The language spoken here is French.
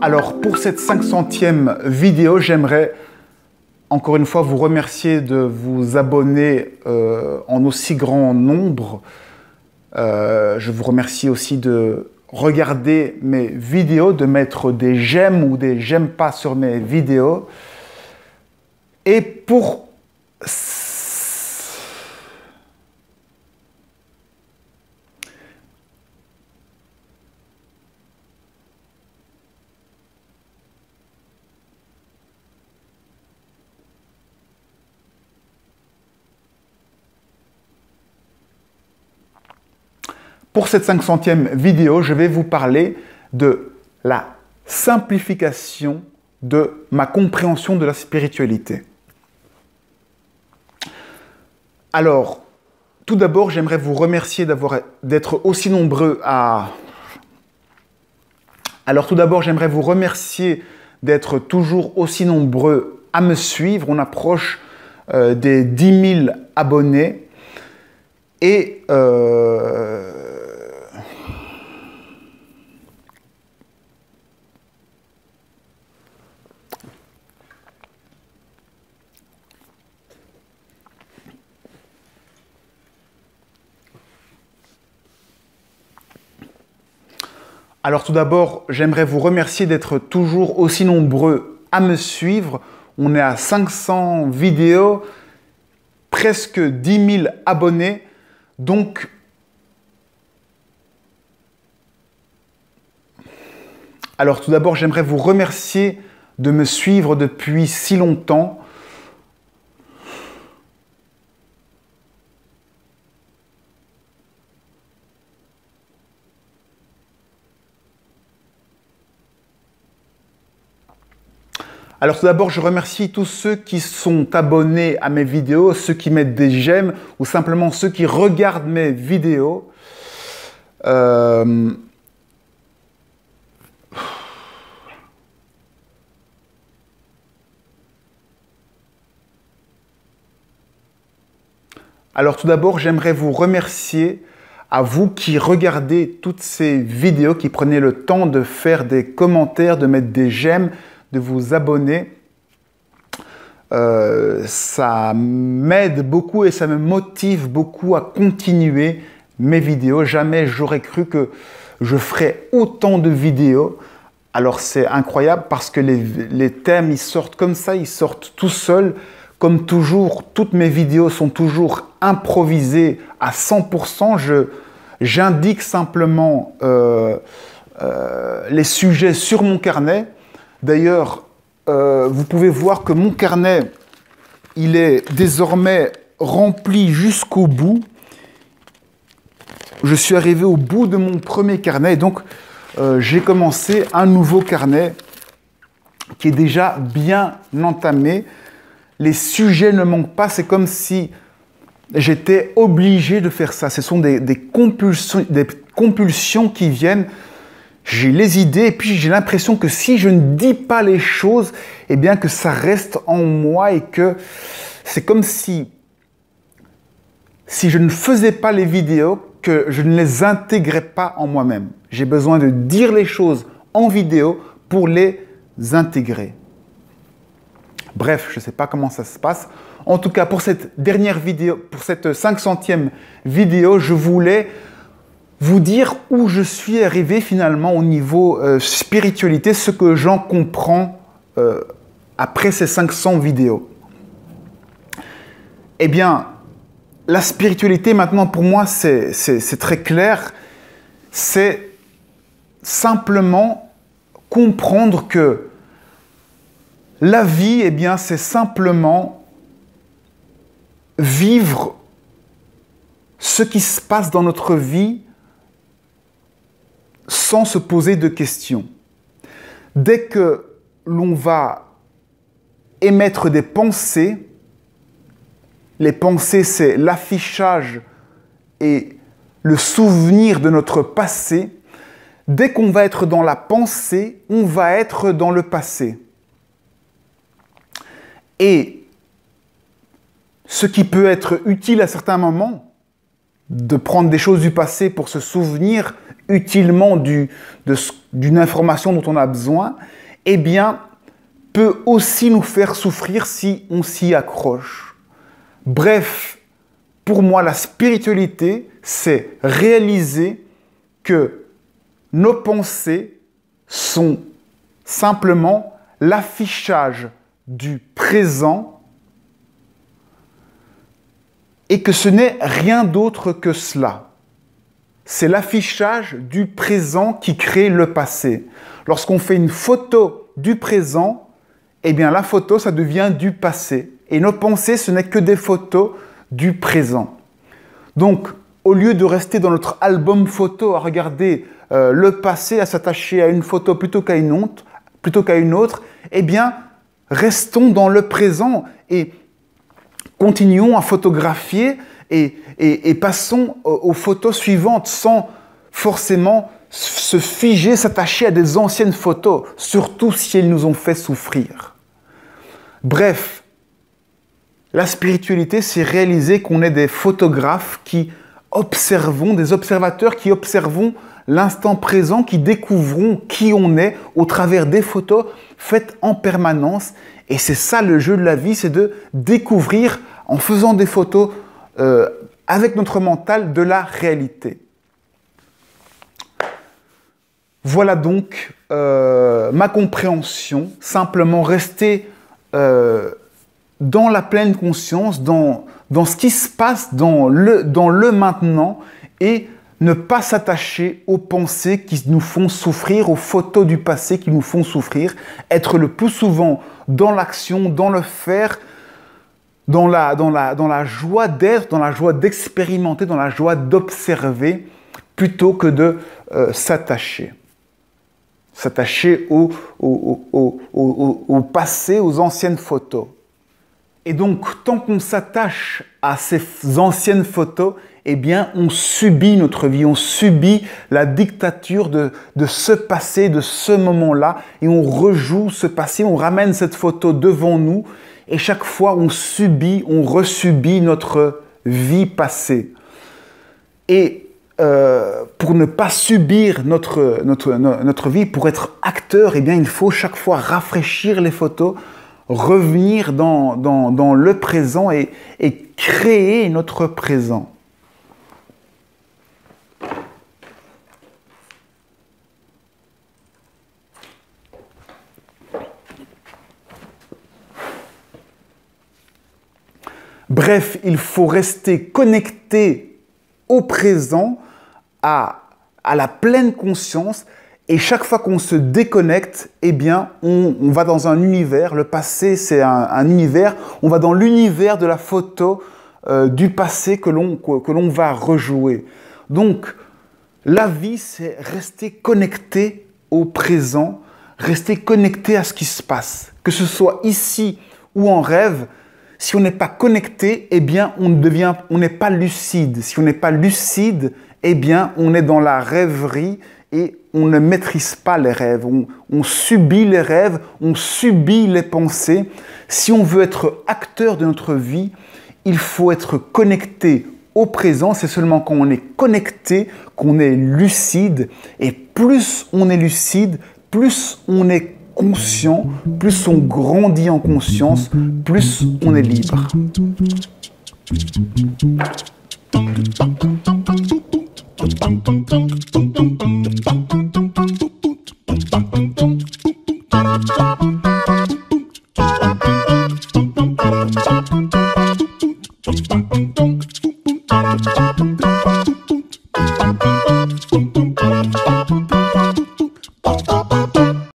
Alors pour cette 500e vidéo, j'aimerais encore une fois vous remercier de vous abonner en aussi grand nombre. Je vous remercie aussi de regarder mes vidéos, de mettre des j'aime ou des j'aime pas sur mes vidéos. Et pour cette 500e vidéo, je vais vous parler de la simplification de ma compréhension de la spiritualité. Alors, tout d'abord, j'aimerais vous remercier d'être aussi nombreux à... Alors, tout d'abord, j'aimerais vous remercier d'être toujours aussi nombreux à me suivre. On approche des 10 000 abonnés. Et alors tout d'abord, j'aimerais vous remercier d'être toujours aussi nombreux à me suivre. On est à 500 vidéos, presque 10 000 abonnés. Donc, alors tout d'abord, j'aimerais vous remercier de me suivre depuis si longtemps. Alors tout d'abord, je remercie tous ceux qui sont abonnés à mes vidéos, ceux qui mettent des j'aime ou simplement ceux qui regardent mes vidéos. Alors tout d'abord, j'aimerais vous remercier à vous qui regardez toutes ces vidéos, qui prenez le temps de faire des commentaires, de mettre des j'aime, de vous abonner. Ça m'aide beaucoup et ça me motive beaucoup à continuer mes vidéos. Jamais j'aurais cru que je ferais autant de vidéos. Alors c'est incroyable parce que les thèmes, ils sortent comme ça, ils sortent tout seuls. Comme toujours, toutes mes vidéos sont toujours improvisées à 100%. J'indique simplement les sujets sur mon carnet. D'ailleurs, vous pouvez voir que mon carnet, il est désormais rempli jusqu'au bout. Je suis arrivé au bout de mon premier carnet. Donc, j'ai commencé un nouveau carnet qui est déjà bien entamé. Les sujets ne manquent pas. C'est comme si j'étais obligé de faire ça. Ce sont des compulsions qui viennent. J'ai les idées et puis j'ai l'impression que si je ne dis pas les choses, eh bien que ça reste en moi et que c'est comme si je ne faisais pas les vidéos, que je ne les intégrais pas en moi-même. J'ai besoin de dire les choses en vidéo pour les intégrer. Bref, je ne sais pas comment ça se passe. En tout cas, pour cette dernière vidéo, pour cette 500e vidéo, je voulais vous dire où je suis arrivé finalement au niveau spiritualité, ce que j'en comprends après ces 500 vidéos. Eh bien, la spiritualité maintenant pour moi c'est très clair, c'est simplement comprendre que la vie, eh bien, c'est simplement vivre ce qui se passe dans notre vie sans se poser de questions. Dès que l'on va émettre des pensées, les pensées, c'est l'affichage et le souvenir de notre passé. Dès qu'on va être dans la pensée, on va être dans le passé. Et ce qui peut être utile à certains moments, de prendre des choses du passé pour se souvenir utilement d'une information dont on a besoin, eh bien, peut aussi nous faire souffrir si on s'y accroche. Bref, pour moi, la spiritualité, c'est réaliser que nos pensées sont simplement l'affichage du présent et que ce n'est rien d'autre que cela. C'est l'affichage du présent qui crée le passé. Lorsqu'on fait une photo du présent, eh bien la photo, ça devient du passé. Et nos pensées, ce n'est que des photos du présent. Donc, au lieu de rester dans notre album photo à regarder le passé, à s'attacher à une photo plutôt qu'à une autre, eh bien, restons dans le présent et continuons à photographier et passons aux photos suivantes sans forcément se figer, s'attacher à des anciennes photos, surtout si elles nous ont fait souffrir. Bref, la spiritualité, c'est réaliser qu'on est des photographes qui observons, des observateurs qui observons l'instant présent, qui découvrons qui on est au travers des photos faites en permanence. Et c'est ça le jeu de la vie, c'est de découvrir en faisant des photos avec notre mental de la réalité. Voilà donc ma compréhension, simplement rester dans la pleine conscience, dans ce qui se passe dans le maintenant et ne pas s'attacher aux pensées qui nous font souffrir, aux photos du passé qui nous font souffrir, être le plus souvent dans l'action, dans le faire, dans la joie d'être, dans la joie d'expérimenter, dans la joie d'observer, plutôt que de s'attacher. S'attacher au passé, aux anciennes photos. Et donc, tant qu'on s'attache à ces anciennes photos, eh bien, on subit notre vie, on subit la dictature de ce passé, de ce moment-là, et on rejoue ce passé, on ramène cette photo devant nous, et chaque fois, on subit, on resubit notre vie passée. Et pour ne pas subir notre vie, pour être acteur, eh bien, il faut chaque fois rafraîchir les photos, revenir dans le présent et créer notre présent. Bref, il faut rester connecté au présent, à la pleine conscience. Et chaque fois qu'on se déconnecte, eh bien, on va dans un univers. Le passé, c'est un univers. On va dans l'univers de la photo du passé que l'on va rejouer. Donc, la vie, c'est rester connecté au présent, rester connecté à ce qui se passe. Que ce soit ici ou en rêve, si on n'est pas connecté, eh bien, on n'est pas lucide. Si on n'est pas lucide, eh bien, on est dans la rêverie et on ne maîtrise pas les rêves. On subit les rêves, on subit les pensées. Si on veut être acteur de notre vie, il faut être connecté au présent. C'est seulement quand on est connecté qu'on est lucide. Et plus on est lucide, plus on est conscient, plus on grandit en conscience, plus on est libre.